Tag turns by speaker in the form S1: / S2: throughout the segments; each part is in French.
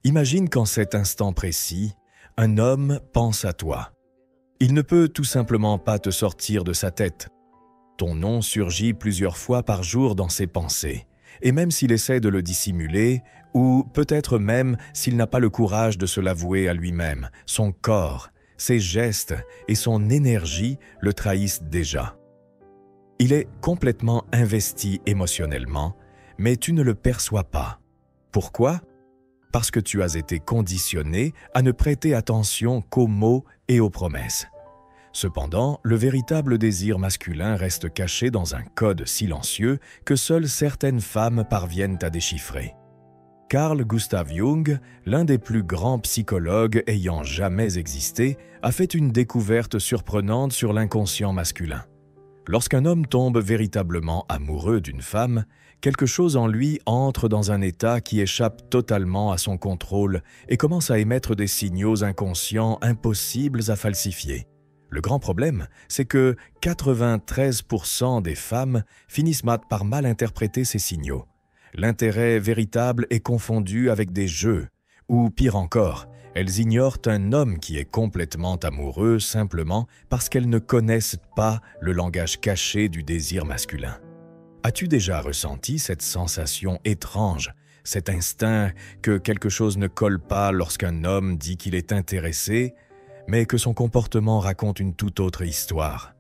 S1: Imagine qu'en cet instant précis, un homme pense à toi. Il ne peut tout simplement pas te sortir de sa tête. Ton nom surgit plusieurs fois par jour dans ses pensées, et même s'il essaie de le dissimuler, ou peut-être même s'il n'a pas le courage de se l'avouer à lui-même, son corps, ses gestes et son énergie le trahissent déjà. Il est complètement investi émotionnellement, mais tu ne le perçois pas. Pourquoi? Parce que tu as été conditionné à ne prêter attention qu'aux mots et aux promesses. Cependant, le véritable désir masculin reste caché dans un code silencieux que seules certaines femmes parviennent à déchiffrer. Carl Gustav Jung, l'un des plus grands psychologues ayant jamais existé, a fait une découverte surprenante sur l'inconscient masculin. Lorsqu'un homme tombe véritablement amoureux d'une femme, quelque chose en lui entre dans un état qui échappe totalement à son contrôle et commence à émettre des signaux inconscients impossibles à falsifier. Le grand problème, c'est que 93% des femmes finissent par mal interpréter ces signaux. L'intérêt véritable est confondu avec des jeux, ou pire encore, elles ignorent un homme qui est complètement amoureux simplement parce qu'elles ne connaissent pas le langage caché du désir masculin. As-tu déjà ressenti cette sensation étrange, cet instinct que quelque chose ne colle pas lorsqu'un homme dit qu'il est intéressé, mais que son comportement raconte une toute autre histoire?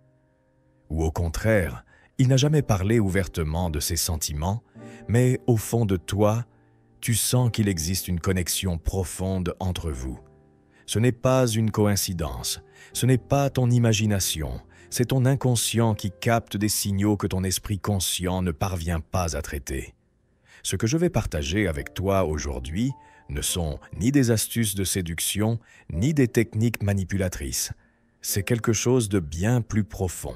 S1: Ou au contraire, il n'a jamais parlé ouvertement de ses sentiments, mais au fond de toi, tu sens qu'il existe une connexion profonde entre vous. Ce n'est pas une coïncidence, ce n'est pas ton imagination, c'est ton inconscient qui capte des signaux que ton esprit conscient ne parvient pas à traiter. Ce que je vais partager avec toi aujourd'hui ne sont ni des astuces de séduction, ni des techniques manipulatrices. C'est quelque chose de bien plus profond.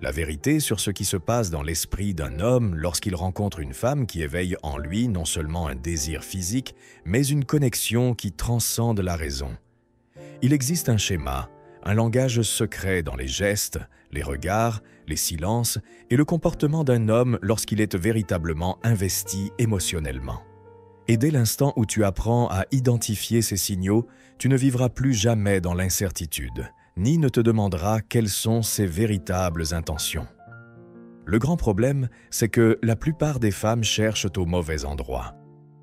S1: La vérité sur ce qui se passe dans l'esprit d'un homme lorsqu'il rencontre une femme qui éveille en lui non seulement un désir physique, mais une connexion qui transcende la raison. Il existe un schéma, un langage secret dans les gestes, les regards, les silences et le comportement d'un homme lorsqu'il est véritablement investi émotionnellement. Et dès l'instant où tu apprends à identifier ces signaux, tu ne vivras plus jamais dans l'incertitude, ni ne te demanderas quelles sont ses véritables intentions. Le grand problème, c'est que la plupart des femmes cherchent au mauvais endroit.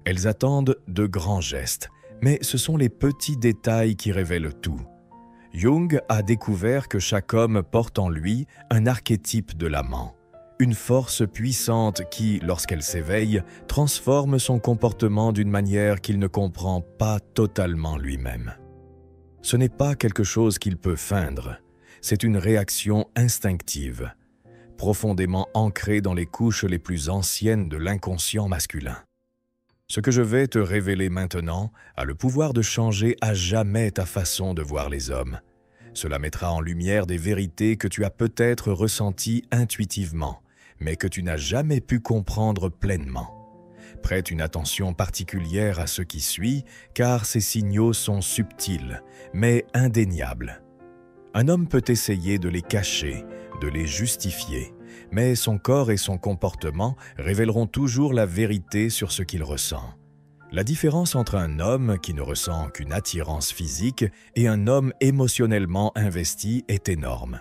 S1: Elles attendent de grands gestes, mais ce sont les petits détails qui révèlent tout. Jung a découvert que chaque homme porte en lui un archétype de l'amant, une force puissante qui, lorsqu'elle s'éveille, transforme son comportement d'une manière qu'il ne comprend pas totalement lui-même. Ce n'est pas quelque chose qu'il peut feindre, c'est une réaction instinctive, profondément ancrée dans les couches les plus anciennes de l'inconscient masculin. Ce que je vais te révéler maintenant a le pouvoir de changer à jamais ta façon de voir les hommes. Cela mettra en lumière des vérités que tu as peut-être ressenties intuitivement, mais que tu n'as jamais pu comprendre pleinement. Prête une attention particulière à ce qui suit, car ces signaux sont subtils, mais indéniables. Un homme peut essayer de les cacher, de les justifier, mais son corps et son comportement révéleront toujours la vérité sur ce qu'il ressent. La différence entre un homme qui ne ressent qu'une attirance physique et un homme émotionnellement investi est énorme.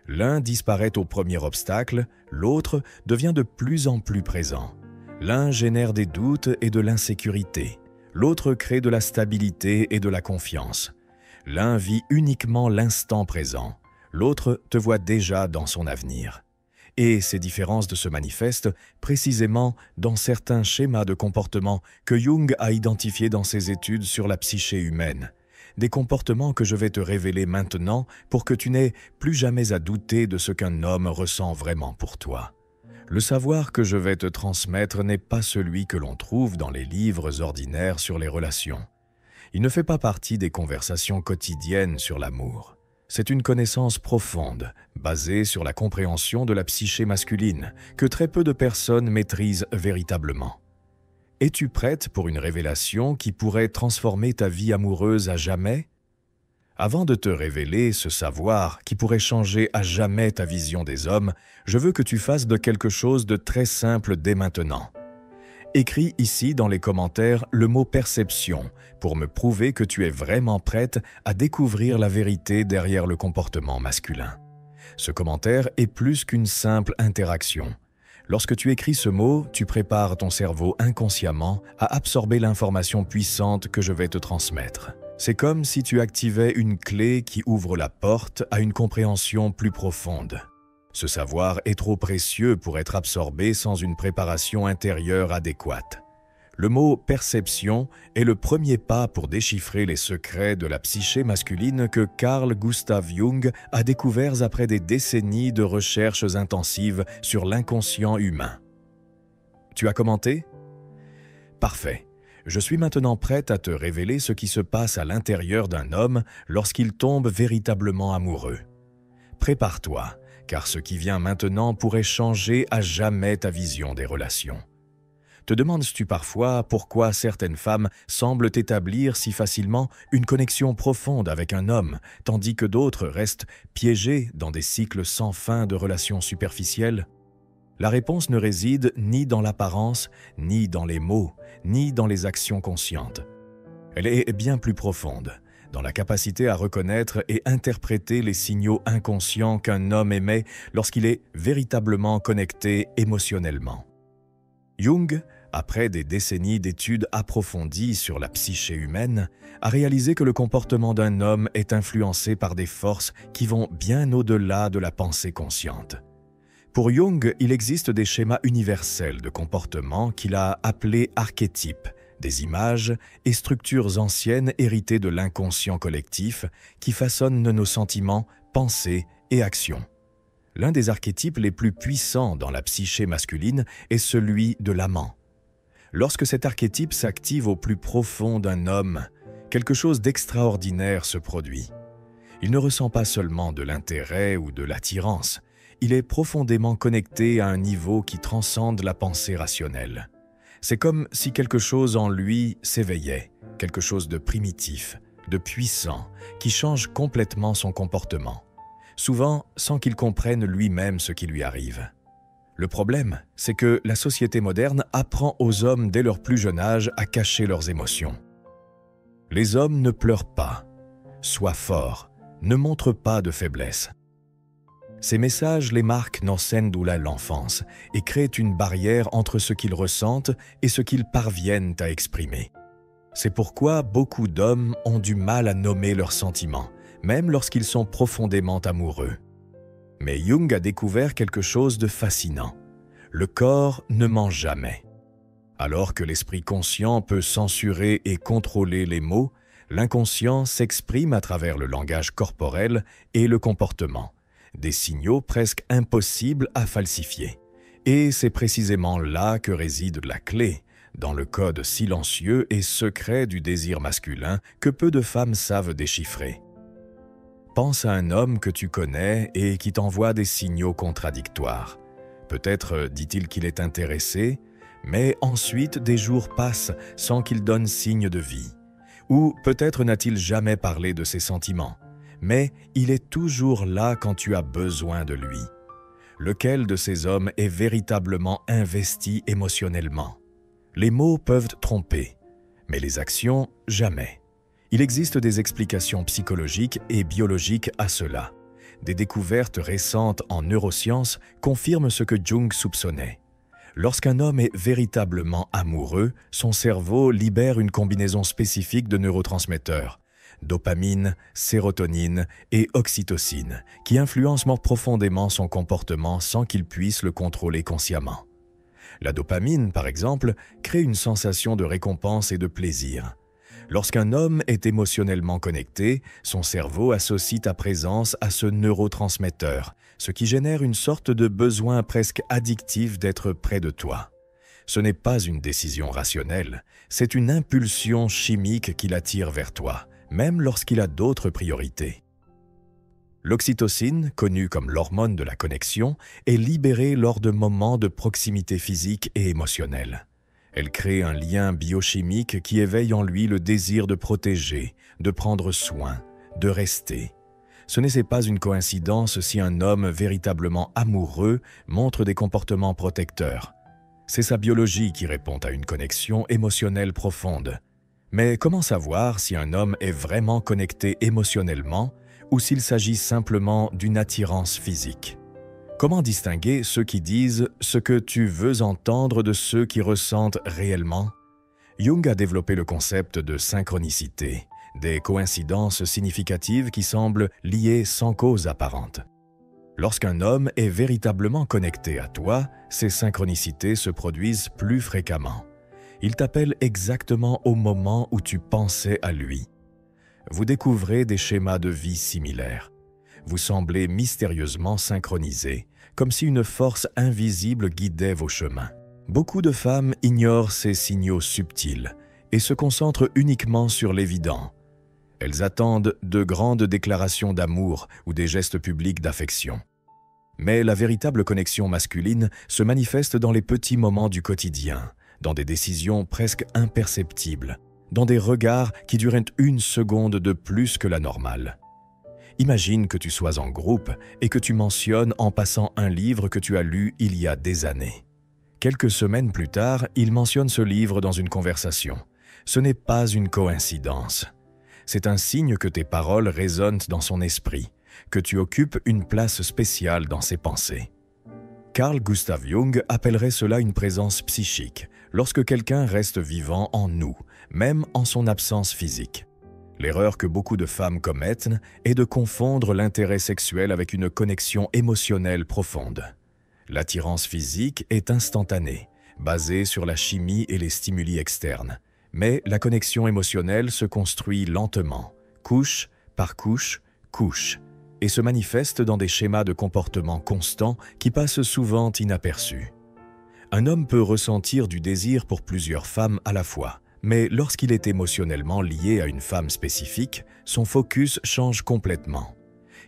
S1: L'un disparaît au premier obstacle, l'autre devient de plus en plus présent. L'un génère des doutes et de l'insécurité, l'autre crée de la stabilité et de la confiance. L'un vit uniquement l'instant présent, l'autre te voit déjà dans son avenir. Et ces différences se manifestent précisément dans certains schémas de comportement que Jung a identifiés dans ses études sur la psyché humaine. Des comportements que je vais te révéler maintenant pour que tu n'aies plus jamais à douter de ce qu'un homme ressent vraiment pour toi. Le savoir que je vais te transmettre n'est pas celui que l'on trouve dans les livres ordinaires sur les relations. Il ne fait pas partie des conversations quotidiennes sur l'amour. C'est une connaissance profonde, basée sur la compréhension de la psyché masculine, que très peu de personnes maîtrisent véritablement. Es-tu prête pour une révélation qui pourrait transformer ta vie amoureuse à jamais? Avant de te révéler ce savoir qui pourrait changer à jamais ta vision des hommes, je veux que tu fasses de quelque chose de très simple dès maintenant. Écris ici dans les commentaires le mot perception pour me prouver que tu es vraiment prête à découvrir la vérité derrière le comportement masculin. Ce commentaire est plus qu'une simple interaction. Lorsque tu écris ce mot, tu prépares ton cerveau inconsciemment à absorber l'information puissante que je vais te transmettre. C'est comme si tu activais une clé qui ouvre la porte à une compréhension plus profonde. Ce savoir est trop précieux pour être absorbé sans une préparation intérieure adéquate. Le mot « perception » est le premier pas pour déchiffrer les secrets de la psyché masculine que Carl Gustav Jung a découverts après des décennies de recherches intensives sur l'inconscient humain. Tu as commenté? Parfait. Je suis maintenant prête à te révéler ce qui se passe à l'intérieur d'un homme lorsqu'il tombe véritablement amoureux. Prépare-toi, car ce qui vient maintenant pourrait changer à jamais ta vision des relations. Te demandes-tu parfois pourquoi certaines femmes semblent établir si facilement une connexion profonde avec un homme, tandis que d'autres restent piégées dans des cycles sans fin de relations superficielles? La réponse ne réside ni dans l'apparence, ni dans les mots, ni dans les actions conscientes. Elle est bien plus profonde, dans la capacité à reconnaître et interpréter les signaux inconscients qu'un homme émet lorsqu'il est véritablement connecté émotionnellement. Jung, après des décennies d'études approfondies sur la psyché humaine, a réalisé que le comportement d'un homme est influencé par des forces qui vont bien au-delà de la pensée consciente. Pour Jung, il existe des schémas universels de comportement qu'il a appelés archétypes, des images et structures anciennes héritées de l'inconscient collectif qui façonnent nos sentiments, pensées et actions. L'un des archétypes les plus puissants dans la psyché masculine est celui de l'amant. Lorsque cet archétype s'active au plus profond d'un homme, quelque chose d'extraordinaire se produit. Il ne ressent pas seulement de l'intérêt ou de l'attirance, il est profondément connecté à un niveau qui transcende la pensée rationnelle. C'est comme si quelque chose en lui s'éveillait, quelque chose de primitif, de puissant, qui change complètement son comportement, souvent sans qu'il comprenne lui-même ce qui lui arrive. Le problème, c'est que la société moderne apprend aux hommes dès leur plus jeune âge à cacher leurs émotions. Les hommes ne pleurent pas, sois fort, ne montre pas de faiblesse. Ces messages les marquent dans Sendula l'enfance et créent une barrière entre ce qu'ils ressentent et ce qu'ils parviennent à exprimer. C'est pourquoi beaucoup d'hommes ont du mal à nommer leurs sentiments, même lorsqu'ils sont profondément amoureux. Mais Jung a découvert quelque chose de fascinant. Le corps ne ment jamais. Alors que l'esprit conscient peut censurer et contrôler les mots, l'inconscient s'exprime à travers le langage corporel et le comportement, des signaux presque impossibles à falsifier. Et c'est précisément là que réside la clé, dans le code silencieux et secret du désir masculin que peu de femmes savent déchiffrer. Pense à un homme que tu connais et qui t'envoie des signaux contradictoires. Peut-être dit-il qu'il est intéressé, mais ensuite des jours passent sans qu'il donne signe de vie. Ou peut-être n'a-t-il jamais parlé de ses sentiments, mais il est toujours là quand tu as besoin de lui. Lequel de ces hommes est véritablement investi émotionnellement? Les mots peuvent tromper, mais les actions, jamais. Il existe des explications psychologiques et biologiques à cela. Des découvertes récentes en neurosciences confirment ce que Jung soupçonnait. Lorsqu'un homme est véritablement amoureux, son cerveau libère une combinaison spécifique de neurotransmetteurs, dopamine, sérotonine et oxytocine, qui influencent profondément son comportement sans qu'il puisse le contrôler consciemment. La dopamine, par exemple, crée une sensation de récompense et de plaisir. Lorsqu'un homme est émotionnellement connecté, son cerveau associe ta présence à ce neurotransmetteur, ce qui génère une sorte de besoin presque addictif d'être près de toi. Ce n'est pas une décision rationnelle, c'est une impulsion chimique qui l'attire vers toi, même lorsqu'il a d'autres priorités. L'oxytocine, connue comme l'hormone de la connexion, est libérée lors de moments de proximité physique et émotionnelle. Elle crée un lien biochimique qui éveille en lui le désir de protéger, de prendre soin, de rester. Ce n'est pas une coïncidence si un homme véritablement amoureux montre des comportements protecteurs. C'est sa biologie qui répond à une connexion émotionnelle profonde. Mais comment savoir si un homme est vraiment connecté émotionnellement ou s'il s'agit simplement d'une attirance physique? Comment distinguer ceux qui disent ce que tu veux entendre de ceux qui ressentent réellement? Jung a développé le concept de synchronicité, des coïncidences significatives qui semblent liées sans cause apparente. Lorsqu'un homme est véritablement connecté à toi, ces synchronicités se produisent plus fréquemment. Il t'appelle exactement au moment où tu pensais à lui. Vous découvrez des schémas de vie similaires. Vous semblez mystérieusement synchronisés, comme si une force invisible guidait vos chemins. Beaucoup de femmes ignorent ces signaux subtils et se concentrent uniquement sur l'évident. Elles attendent de grandes déclarations d'amour ou des gestes publics d'affection. Mais la véritable connexion masculine se manifeste dans les petits moments du quotidien, dans des décisions presque imperceptibles, dans des regards qui durent une seconde de plus que la normale. Imagine que tu sois en groupe et que tu mentionnes en passant un livre que tu as lu il y a des années. Quelques semaines plus tard, il mentionne ce livre dans une conversation. Ce n'est pas une coïncidence. C'est un signe que tes paroles résonnent dans son esprit, que tu occupes une place spéciale dans ses pensées. Carl Gustav Jung appellerait cela une présence psychique, lorsque quelqu'un reste vivant en nous, même en son absence physique. L'erreur que beaucoup de femmes commettent est de confondre l'intérêt sexuel avec une connexion émotionnelle profonde. L'attirance physique est instantanée, basée sur la chimie et les stimuli externes, mais la connexion émotionnelle se construit lentement, couche par couche, et se manifeste dans des schémas de comportement constants qui passent souvent inaperçus. Un homme peut ressentir du désir pour plusieurs femmes à la fois, mais lorsqu'il est émotionnellement lié à une femme spécifique, son focus change complètement.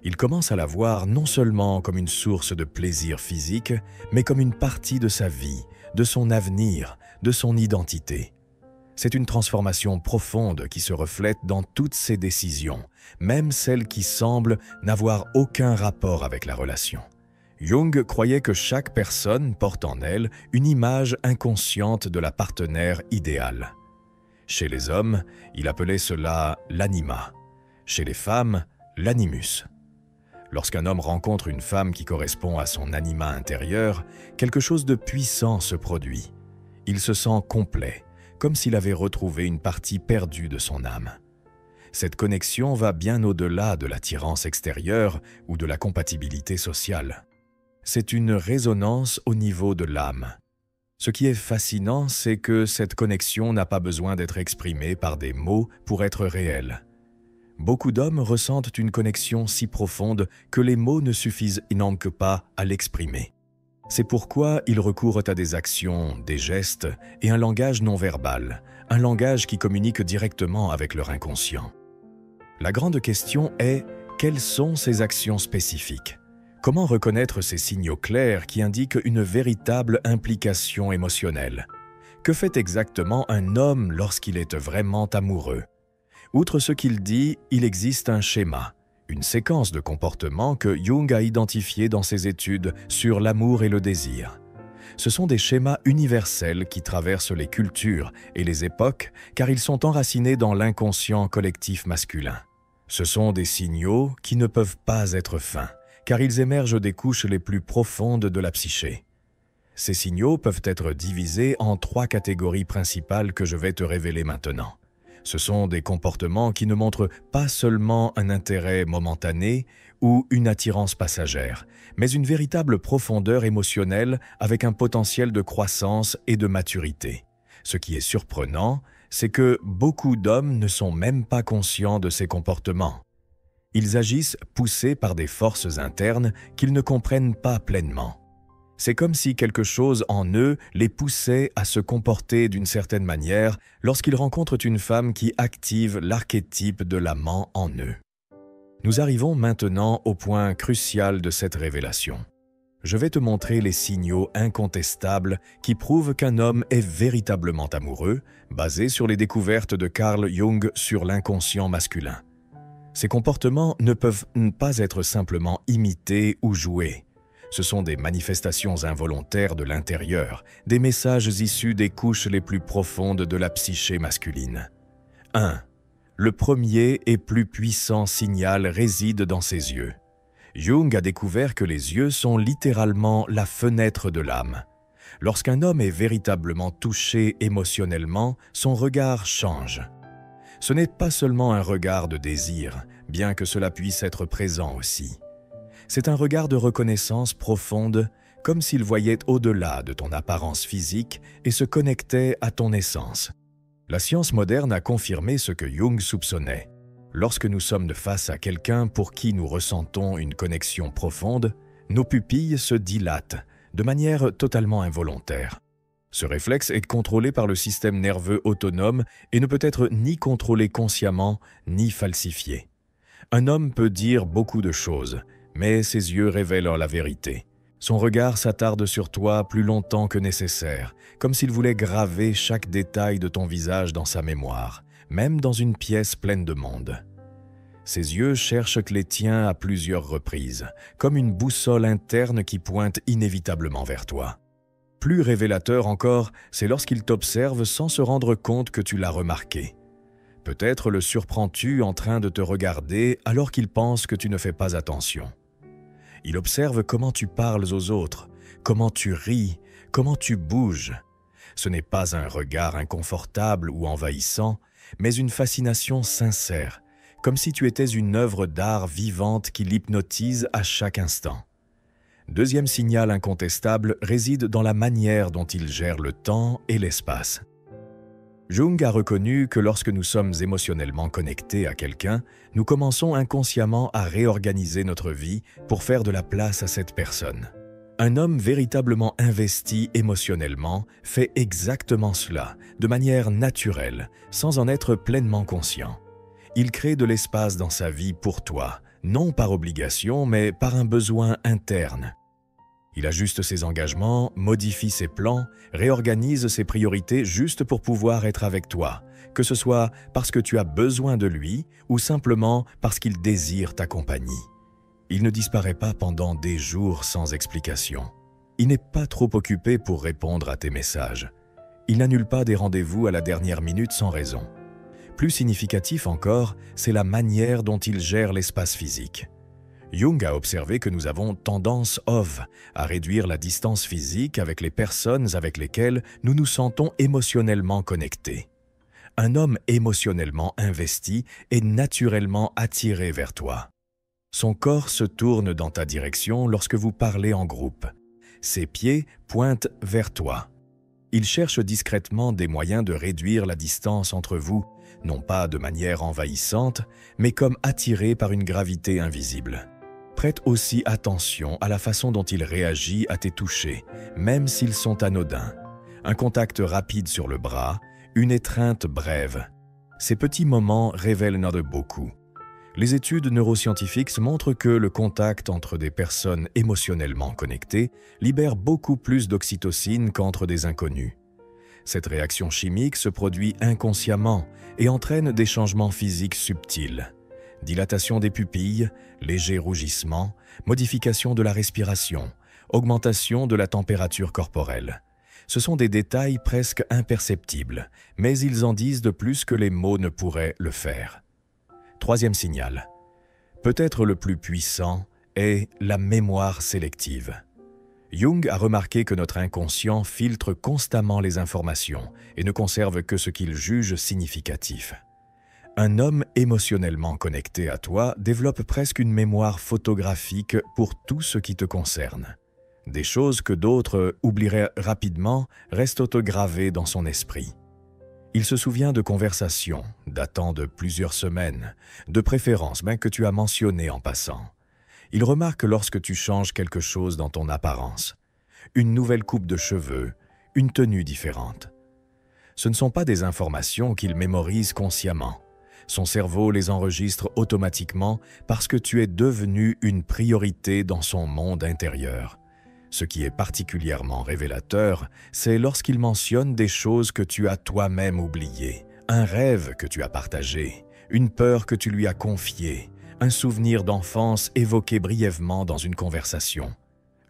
S1: Il commence à la voir non seulement comme une source de plaisir physique, mais comme une partie de sa vie, de son avenir, de son identité. C'est une transformation profonde qui se reflète dans toutes ses décisions, même celles qui semblent n'avoir aucun rapport avec la relation. Jung croyait que chaque personne porte en elle une image inconsciente de la partenaire idéale. Chez les hommes, il appelait cela l'anima. Chez les femmes, l'animus. Lorsqu'un homme rencontre une femme qui correspond à son anima intérieur, quelque chose de puissant se produit. Il se sent complet, comme s'il avait retrouvé une partie perdue de son âme. Cette connexion va bien au-delà de l'attirance extérieure ou de la compatibilité sociale. C'est une résonance au niveau de l'âme. Ce qui est fascinant, c'est que cette connexion n'a pas besoin d'être exprimée par des mots pour être réelle. Beaucoup d'hommes ressentent une connexion si profonde que les mots ne suffisent donc pas à l'exprimer. C'est pourquoi ils recourent à des actions, des gestes et un langage non verbal, un langage qui communique directement avec leur inconscient. La grande question est, quelles sont ces actions spécifiques? Comment reconnaître ces signaux clairs qui indiquent une véritable implication émotionnelle? Que fait exactement un homme lorsqu'il est vraiment amoureux? Outre ce qu'il dit, il existe un schéma, une séquence de comportements que Jung a identifiés dans ses études sur l'amour et le désir. Ce sont des schémas universels qui traversent les cultures et les époques car ils sont enracinés dans l'inconscient collectif masculin. Ce sont des signaux qui ne peuvent pas être feints, car ils émergent des couches les plus profondes de la psyché. Ces signaux peuvent être divisés en 3 catégories principales que je vais te révéler maintenant. Ce sont des comportements qui ne montrent pas seulement un intérêt momentané ou une attirance passagère, mais une véritable profondeur émotionnelle avec un potentiel de croissance et de maturité. Ce qui est surprenant, c'est que beaucoup d'hommes ne sont même pas conscients de ces comportements. Ils agissent poussés par des forces internes qu'ils ne comprennent pas pleinement. C'est comme si quelque chose en eux les poussait à se comporter d'une certaine manière lorsqu'ils rencontrent une femme qui active l'archétype de l'amant en eux. Nous arrivons maintenant au point crucial de cette révélation. Je vais te montrer les signaux incontestables qui prouvent qu'un homme est véritablement amoureux, basés sur les découvertes de Carl Jung sur l'inconscient masculin. Ces comportements ne peuvent pas être simplement imités ou joués. Ce sont des manifestations involontaires de l'intérieur, des messages issus des couches les plus profondes de la psyché masculine. 1. Le premier et plus puissant signal réside dans ses yeux. Jung a découvert que les yeux sont littéralement la fenêtre de l'âme. Lorsqu'un homme est véritablement touché émotionnellement, son regard change. Ce n'est pas seulement un regard de désir, bien que cela puisse être présent aussi. C'est un regard de reconnaissance profonde, comme s'il voyait au-delà de ton apparence physique et se connectait à ton essence. La science moderne a confirmé ce que Jung soupçonnait. Lorsque nous sommes face à quelqu'un pour qui nous ressentons une connexion profonde, nos pupilles se dilatent de manière totalement involontaire. Ce réflexe est contrôlé par le système nerveux autonome et ne peut être ni contrôlé consciemment ni falsifié. Un homme peut dire beaucoup de choses, mais ses yeux révèlent la vérité. Son regard s'attarde sur toi plus longtemps que nécessaire, comme s'il voulait graver chaque détail de ton visage dans sa mémoire, même dans une pièce pleine de monde. Ses yeux cherchent les tiens à plusieurs reprises, comme une boussole interne qui pointe inévitablement vers toi. Plus révélateur encore, c'est lorsqu'il t'observe sans se rendre compte que tu l'as remarqué. Peut-être le surprends-tu en train de te regarder alors qu'il pense que tu ne fais pas attention. Il observe comment tu parles aux autres, comment tu ris, comment tu bouges. Ce n'est pas un regard inconfortable ou envahissant, mais une fascination sincère, comme si tu étais une œuvre d'art vivante qui l'hypnotise à chaque instant. Deuxième signal incontestable réside dans la manière dont il gère le temps et l'espace. Jung a reconnu que lorsque nous sommes émotionnellement connectés à quelqu'un, nous commençons inconsciemment à réorganiser notre vie pour faire de la place à cette personne. Un homme véritablement investi émotionnellement fait exactement cela, de manière naturelle, sans en être pleinement conscient. Il crée de l'espace dans sa vie pour toi, non par obligation, mais par un besoin interne. Il ajuste ses engagements, modifie ses plans, réorganise ses priorités juste pour pouvoir être avec toi, que ce soit parce que tu as besoin de lui ou simplement parce qu'il désire ta compagnie. Il ne disparaît pas pendant des jours sans explication. Il n'est pas trop occupé pour répondre à tes messages. Il n'annule pas des rendez-vous à la dernière minute sans raison. Plus significatif encore, c'est la manière dont il gère l'espace physique. Jung a observé que nous avons tendance à réduire la distance physique avec les personnes avec lesquelles nous nous sentons émotionnellement connectés. Un homme émotionnellement investi est naturellement attiré vers toi. Son corps se tourne dans ta direction lorsque vous parlez en groupe. Ses pieds pointent vers toi. Il cherche discrètement des moyens de réduire la distance entre vous, non pas de manière envahissante, mais comme attiré par une gravité invisible. Prête aussi attention à la façon dont il réagit à tes touchés, même s'ils sont anodins. Un contact rapide sur le bras, une étreinte brève. Ces petits moments révèlent beaucoup. Les études neuroscientifiques montrent que le contact entre des personnes émotionnellement connectées libère beaucoup plus d'oxytocine qu'entre des inconnus. Cette réaction chimique se produit inconsciemment et entraîne des changements physiques subtils. Dilatation des pupilles, léger rougissement, modification de la respiration, augmentation de la température corporelle. Ce sont des détails presque imperceptibles, mais ils en disent de plus que les mots ne pourraient le faire. Troisième signal, peut-être le plus puissant, est la mémoire sélective. Jung a remarqué que notre inconscient filtre constamment les informations et ne conserve que ce qu'il juge significatif. Un homme émotionnellement connecté à toi développe presque une mémoire photographique pour tout ce qui te concerne. Des choses que d'autres oublieraient rapidement restent gravées dans son esprit. Il se souvient de conversations datant de plusieurs semaines, de préférences que tu as mentionnées en passant. Il remarque lorsque tu changes quelque chose dans ton apparence, une nouvelle coupe de cheveux, une tenue différente. Ce ne sont pas des informations qu'il mémorise consciemment. Son cerveau les enregistre automatiquement parce que tu es devenu une priorité dans son monde intérieur. Ce qui est particulièrement révélateur, c'est lorsqu'il mentionne des choses que tu as toi-même oubliées, un rêve que tu as partagé, une peur que tu lui as confiée, un souvenir d'enfance évoqué brièvement dans une conversation.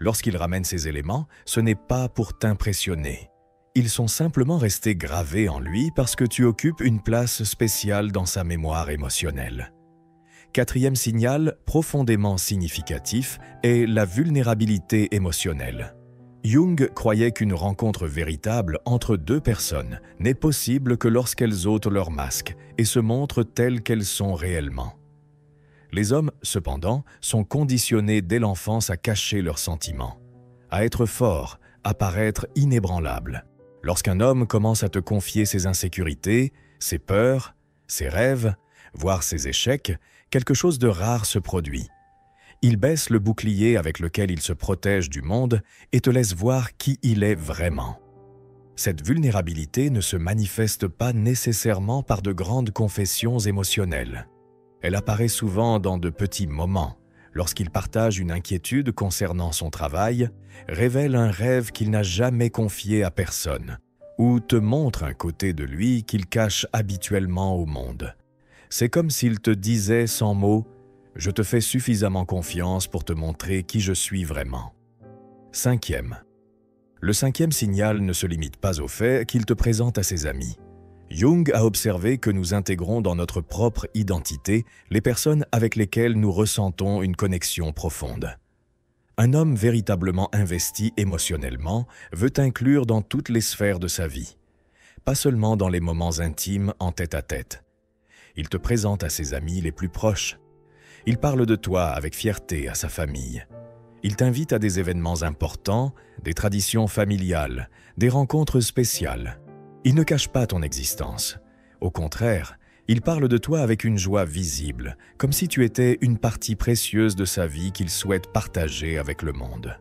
S1: Lorsqu'il ramène ces éléments, ce n'est pas pour t'impressionner. Ils sont simplement restés gravés en lui parce que tu occupes une place spéciale dans sa mémoire émotionnelle. Quatrième signal profondément significatif est la vulnérabilité émotionnelle. Jung croyait qu'une rencontre véritable entre deux personnes n'est possible que lorsqu'elles ôtent leur masque et se montrent telles qu'elles sont réellement. Les hommes, cependant, sont conditionnés dès l'enfance à cacher leurs sentiments, à être forts, à paraître inébranlables. Lorsqu'un homme commence à te confier ses insécurités, ses peurs, ses rêves, voire ses échecs, quelque chose de rare se produit. Il baisse le bouclier avec lequel il se protège du monde et te laisse voir qui il est vraiment. Cette vulnérabilité ne se manifeste pas nécessairement par de grandes confessions émotionnelles. Elle apparaît souvent dans de petits moments, lorsqu'il partage une inquiétude concernant son travail, révèle un rêve qu'il n'a jamais confié à personne, ou te montre un côté de lui qu'il cache habituellement au monde. C'est comme s'il te disait sans mots « Je te fais suffisamment confiance pour te montrer qui je suis vraiment ». Cinquième. Le cinquième signal ne se limite pas au fait qu'il te présente à ses amis. Jung a observé que nous intégrons dans notre propre identité les personnes avec lesquelles nous ressentons une connexion profonde. Un homme véritablement investi émotionnellement veut t'inclure dans toutes les sphères de sa vie, pas seulement dans les moments intimes en tête-à-tête. Il te présente à ses amis les plus proches. Il parle de toi avec fierté à sa famille. Il t'invite à des événements importants, des traditions familiales, des rencontres spéciales. Il ne cache pas ton existence. Au contraire, il parle de toi avec une joie visible, comme si tu étais une partie précieuse de sa vie qu'il souhaite partager avec le monde.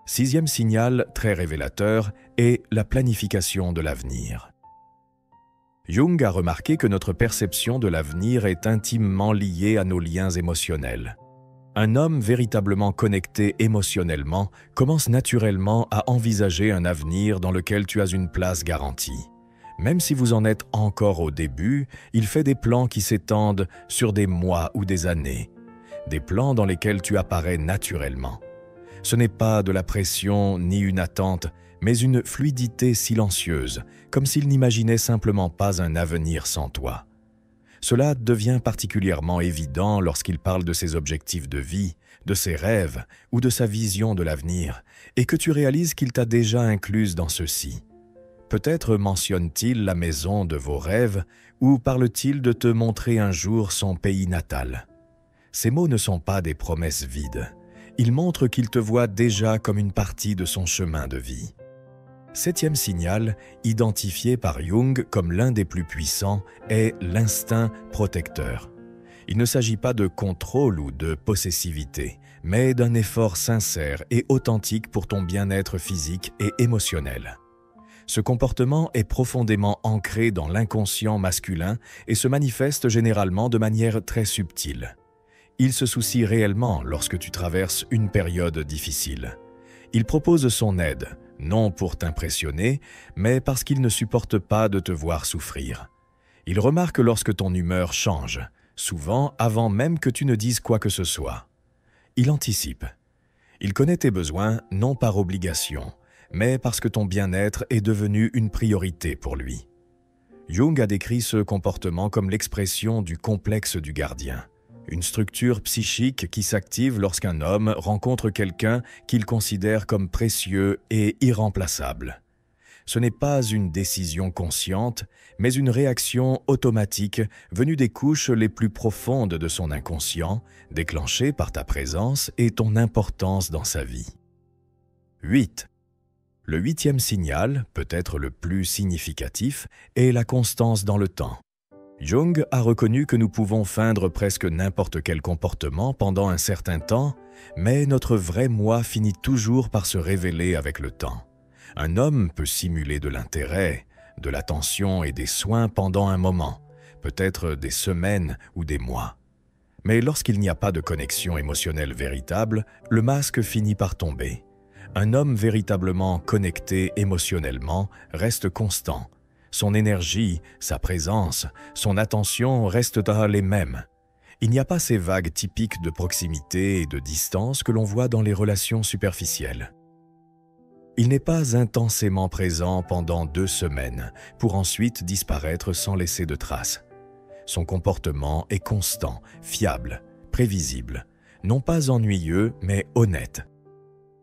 S1: Sixième signal, très révélateur, est la planification de l'avenir. Jung a remarqué que notre perception de l'avenir est intimement liée à nos liens émotionnels. Un homme véritablement connecté émotionnellement commence naturellement à envisager un avenir dans lequel tu as une place garantie. Même si vous en êtes encore au début, il fait des plans qui s'étendent sur des mois ou des années. Des plans dans lesquels tu apparais naturellement. Ce n'est pas de la pression ni une attente, mais une fluidité silencieuse, comme s'il n'imaginait simplement pas un avenir sans toi. Cela devient particulièrement évident lorsqu'il parle de ses objectifs de vie, de ses rêves ou de sa vision de l'avenir, et que tu réalises qu'il t'a déjà incluse dans ceux-ci. Peut-être mentionne-t-il la maison de vos rêves ou parle-t-il de te montrer un jour son pays natal. Ces mots ne sont pas des promesses vides. Ils montrent qu'il te voit déjà comme une partie de son chemin de vie. Septième signal, identifié par Jung comme l'un des plus puissants, est l'instinct protecteur. Il ne s'agit pas de contrôle ou de possessivité, mais d'un effort sincère et authentique pour ton bien-être physique et émotionnel. Ce comportement est profondément ancré dans l'inconscient masculin et se manifeste généralement de manière très subtile. Il se soucie réellement lorsque tu traverses une période difficile. Il propose son aide, non pour t'impressionner, mais parce qu'il ne supporte pas de te voir souffrir. Il remarque lorsque ton humeur change, souvent avant même que tu ne dises quoi que ce soit. Il anticipe. Il connaît tes besoins non par obligation, mais parce que ton bien-être est devenu une priorité pour lui. Jung a décrit ce comportement comme l'expression du complexe du gardien, une structure psychique qui s'active lorsqu'un homme rencontre quelqu'un qu'il considère comme précieux et irremplaçable. Ce n'est pas une décision consciente, mais une réaction automatique venue des couches les plus profondes de son inconscient, déclenchée par ta présence et ton importance dans sa vie. 8. Le huitième signal, peut-être le plus significatif, est la constance dans le temps. Jung a reconnu que nous pouvons feindre presque n'importe quel comportement pendant un certain temps, mais notre vrai moi finit toujours par se révéler avec le temps. Un homme peut simuler de l'intérêt, de l'attention et des soins pendant un moment, peut-être des semaines ou des mois. Mais lorsqu'il n'y a pas de connexion émotionnelle véritable, le masque finit par tomber. Un homme véritablement connecté émotionnellement reste constant. Son énergie, sa présence, son attention restent les mêmes. Il n'y a pas ces vagues typiques de proximité et de distance que l'on voit dans les relations superficielles. Il n'est pas intensément présent pendant 2 semaines pour ensuite disparaître sans laisser de traces. Son comportement est constant, fiable, prévisible, non pas ennuyeux mais honnête.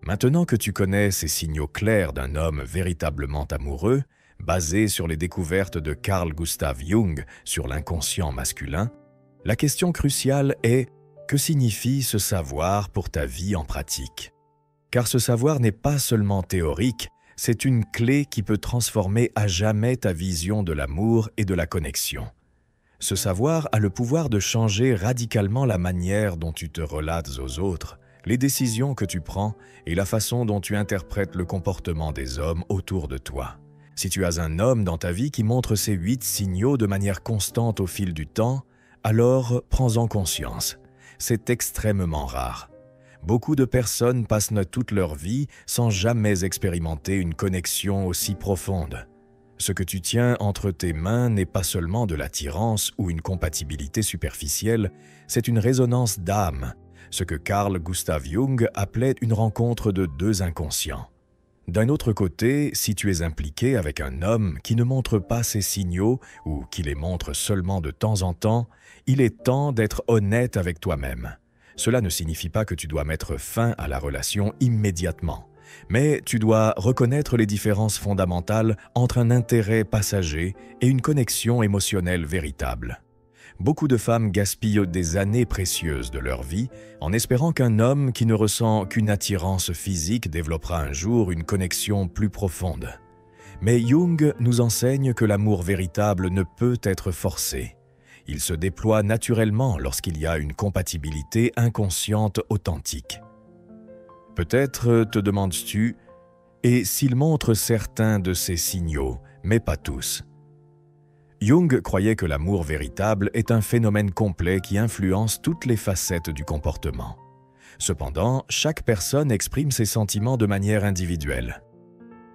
S1: Maintenant que tu connais ces signaux clairs d'un homme véritablement amoureux, basés sur les découvertes de Carl Gustav Jung sur l'inconscient masculin, la question cruciale est: que signifie ce savoir pour ta vie en pratique? Car ce savoir n'est pas seulement théorique, c'est une clé qui peut transformer à jamais ta vision de l'amour et de la connexion. Ce savoir a le pouvoir de changer radicalement la manière dont tu te relates aux autres, les décisions que tu prends et la façon dont tu interprètes le comportement des hommes autour de toi. Si tu as un homme dans ta vie qui montre ces 8 signaux de manière constante au fil du temps, alors prends-en conscience. C'est extrêmement rare. Beaucoup de personnes passent toute leur vie sans jamais expérimenter une connexion aussi profonde. Ce que tu tiens entre tes mains n'est pas seulement de l'attirance ou une compatibilité superficielle, c'est une résonance d'âme, ce que Carl Gustav Jung appelait une rencontre de 2 inconscients. D'un autre côté, si tu es impliqué avec un homme qui ne montre pas ces signaux ou qui les montre seulement de temps en temps, il est temps d'être honnête avec toi-même. Cela ne signifie pas que tu dois mettre fin à la relation immédiatement. Mais tu dois reconnaître les différences fondamentales entre un intérêt passager et une connexion émotionnelle véritable. Beaucoup de femmes gaspillent des années précieuses de leur vie en espérant qu'un homme qui ne ressent qu'une attirance physique développera un jour une connexion plus profonde. Mais Jung nous enseigne que l'amour véritable ne peut être forcé. Il se déploie naturellement lorsqu'il y a une compatibilité inconsciente authentique. Peut-être te demandes-tu, et s'il montre certains de ces signaux, mais pas tous? Jung croyait que l'amour véritable est un phénomène complet qui influence toutes les facettes du comportement. Cependant, chaque personne exprime ses sentiments de manière individuelle.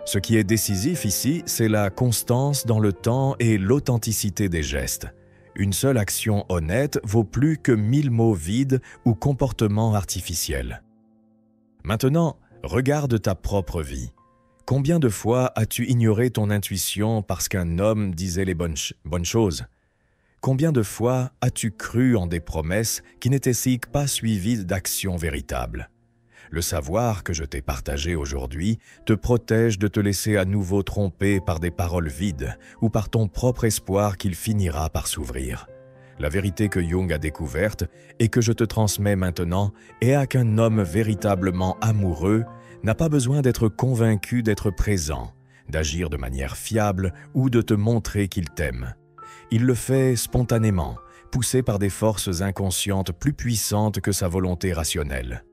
S1: Ce qui est décisif ici, c'est la constance dans le temps et l'authenticité des gestes. Une seule action honnête vaut plus que 1000 mots vides ou comportements artificiels. Maintenant, regarde ta propre vie. Combien de fois as-tu ignoré ton intuition parce qu'un homme disait les bonnes choses? Combien de fois as-tu cru en des promesses qui n'étaient pas suivies d'actions véritables? Le savoir que je t'ai partagé aujourd'hui te protège de te laisser à nouveau tromper par des paroles vides ou par ton propre espoir qu'il finira par s'ouvrir. La vérité que Jung a découverte et que je te transmets maintenant est qu'un homme véritablement amoureux n'a pas besoin d'être convaincu d'être présent, d'agir de manière fiable ou de te montrer qu'il t'aime. Il le fait spontanément, poussé par des forces inconscientes plus puissantes que sa volonté rationnelle.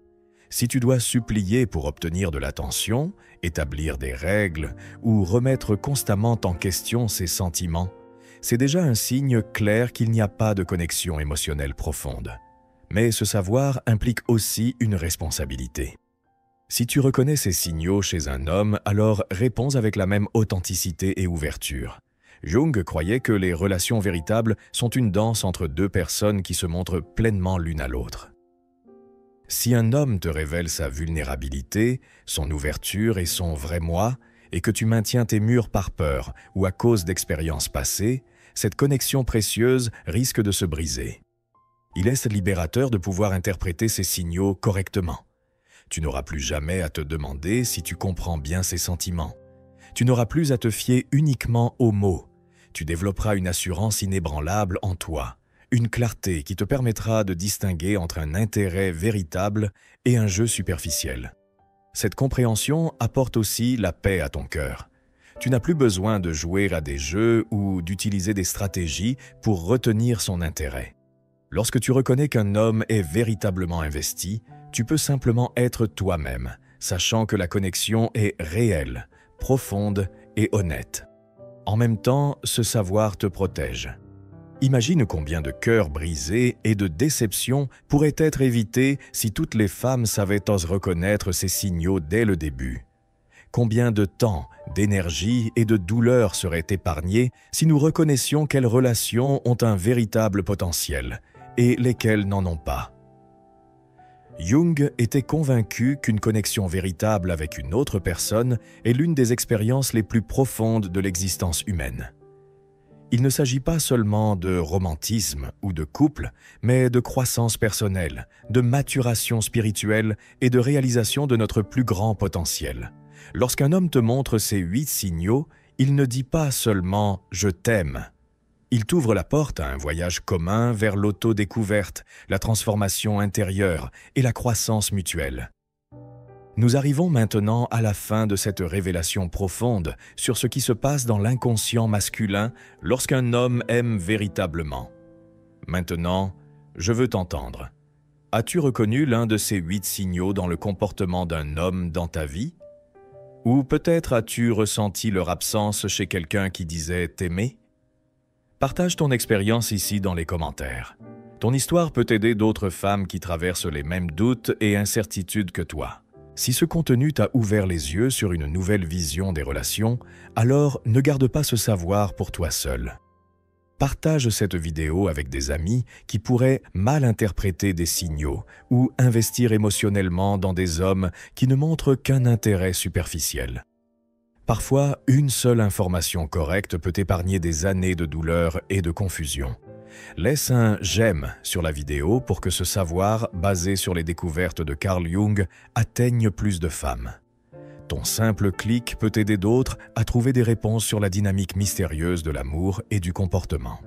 S1: Si tu dois supplier pour obtenir de l'attention, établir des règles ou remettre constamment en question ses sentiments, c'est déjà un signe clair qu'il n'y a pas de connexion émotionnelle profonde. Mais ce savoir implique aussi une responsabilité. Si tu reconnais ces signaux chez un homme, alors réponds avec la même authenticité et ouverture. Jung croyait que les relations véritables sont une danse entre 2 personnes qui se montrent pleinement l'une à l'autre. Si un homme te révèle sa vulnérabilité, son ouverture et son vrai moi, et que tu maintiens tes murs par peur ou à cause d'expériences passées, cette connexion précieuse risque de se briser. Il est libérateur de pouvoir interpréter ces signaux correctement. Tu n'auras plus jamais à te demander si tu comprends bien ses sentiments. Tu n'auras plus à te fier uniquement aux mots. Tu développeras une assurance inébranlable en toi, une clarté qui te permettra de distinguer entre un intérêt véritable et un jeu superficiel. Cette compréhension apporte aussi la paix à ton cœur. Tu n'as plus besoin de jouer à des jeux ou d'utiliser des stratégies pour retenir son intérêt. Lorsque tu reconnais qu'un homme est véritablement investi, tu peux simplement être toi-même, sachant que la connexion est réelle, profonde et honnête. En même temps, ce savoir te protège. Imagine combien de cœurs brisés et de déceptions pourraient être évités si toutes les femmes savaient reconnaître ces signaux dès le début. Combien de temps, d'énergie et de douleur seraient épargnés si nous reconnaissions quelles relations ont un véritable potentiel et lesquels n'en ont pas. Jung était convaincu qu'une connexion véritable avec une autre personne est l'une des expériences les plus profondes de l'existence humaine. Il ne s'agit pas seulement de romantisme ou de couple, mais de croissance personnelle, de maturation spirituelle et de réalisation de notre plus grand potentiel. Lorsqu'un homme te montre ces 8 signaux, il ne dit pas seulement « je t'aime ». Il t'ouvre la porte à un voyage commun vers l'autodécouverte, la transformation intérieure et la croissance mutuelle. Nous arrivons maintenant à la fin de cette révélation profonde sur ce qui se passe dans l'inconscient masculin lorsqu'un homme aime véritablement. Maintenant, je veux t'entendre. As-tu reconnu l'un de ces 8 signaux dans le comportement d'un homme dans ta vie? Ou peut-être as-tu ressenti leur absence chez quelqu'un qui disait t'aimer? Partage ton expérience ici dans les commentaires. Ton histoire peut aider d'autres femmes qui traversent les mêmes doutes et incertitudes que toi. Si ce contenu t'a ouvert les yeux sur une nouvelle vision des relations, alors ne garde pas ce savoir pour toi seul. Partage cette vidéo avec des amis qui pourraient mal interpréter des signaux ou investir émotionnellement dans des hommes qui ne montrent qu'un intérêt superficiel. Parfois, une seule information correcte peut épargner des années de douleur et de confusion. Laisse un « j'aime » sur la vidéo pour que ce savoir, basé sur les découvertes de Carl Jung, atteigne plus de femmes. Ton simple clic peut aider d'autres à trouver des réponses sur la dynamique mystérieuse de l'amour et du comportement.